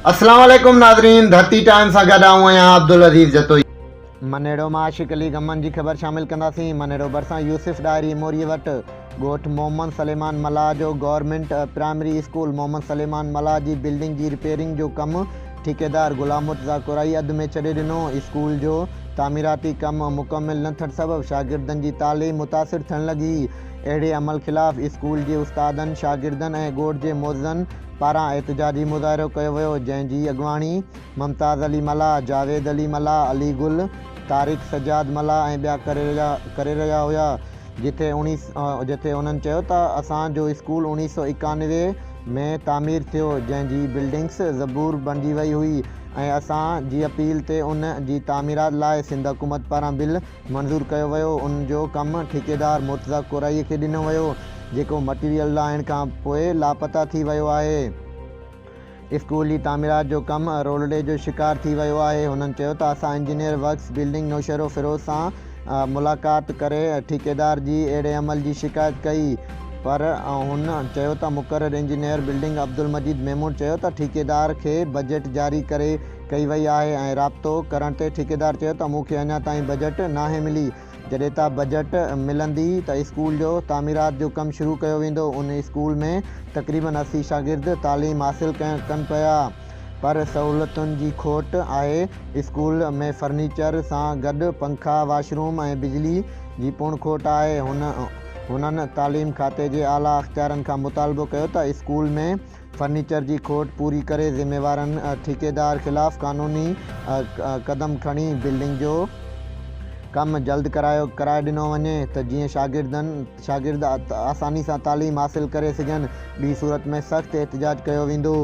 अस्सलाम वालेकुम नाज़रीन, धरती टाइम सां गॾु आहियां अब्दुल अज़ीज़ जतोई। मनेड़ो मां आशिक़ अली गमन जी ख़बर शामिल कंदासीं। मनेड़ो भरिसां यूसुफ डायरी मोरीअ वटि ॻोठ मोहम्मद सलेमान मलाह जो government primary school Mohammad Suleman Mallah जी बिल्डिंग जी रिपेयरिंग जो कमु ठेकेदार गुलाम मुर्तज़ा कुराई अधु में छॾे ॾिनो। स्कूल जो तामीराती कमु मुकमिल न थियण सबबि शागिर्दनि जी तालीम मुतासिर थियण लॻी। अहिड़े अमल ख़िलाफ़ स्कूल जे उस्तादनि, शागिर्दनि ऐं ॻोठ जे मुअज़्ज़िन पारां एहतजाजी मुज़ाहिरो कयो वियो, जंहिंजी अॻुवाणी मुमताज़ अली मलाह, जावेद अली मलाह, अली गुल, तारिक सजाद मलाह ऐं ॿिया करे रहिया हुआ। जिथे उन्हनि चयो त असांजो स्कूल 1991 में तामीर थियो, जंहिंजी बिल्डिंग्स ज़बूर बणिजी वई हुई ऐं असां जी अपील ते उन जी तामीरात लाइ सिंध हुकूमत पारां बिल मंज़ूर कयो वियो। उन जो कमु ठेकेदार मुर्तज़ा कुराई खे ॾिनो वियो, जेको मटीरियल लाहिण खां पोइ लापता थी वियो आहे। स्कूल जी तामीरात जो कमु रोलडे जो शिकार थी वियो आहे। हुननि चयो त असां engineer works building Naushahro Firoz सां मुलाक़ात करे ठेकेदार जी अहिड़े अमल जी शिकायत कई, पर हुन चयो त मुक़ररु इंजीनियर बिल्डिंग अब्दुल मजीद मेमून चयो त ठेकेदार खे बजट जारी करे कई वई आहे ऐं राब्तो करण ते ठेकेदार चयो त मूंखे अञा ताईं बजट नाहे मिली। जॾहिं त बजट मिलंदी त स्कूल जो तामीरात जो कमु शुरू कयो वेंदो। उन स्कूल में तक़रीबन 80 शागिर्द तालीम हासिल कनि पिया, पर सहूलियतुनि जी खोट आहे। स्कूल में फर्नीचर सां गॾु पंखा, वाशरूम ऐं बिजली जी पिणु खोट आहे। हुननि तालीम खाते जे आला अख़्तियारनि खां मुतालबो कयो त स्कूल में फर्नीचर जी खोट पूरी करे ज़िम्मेवारनि ठेकेदार ख़िलाफ़ क़ानूनी क़दम खणी बिल्डिंग जो कमु जल्द कराए ॾिनो वञे त जीअं शागिर्द आसानी सां तालीम हासिल करे सघनि। ॿी सूरत में सख़्तु एहतजाज कयो वेंदो।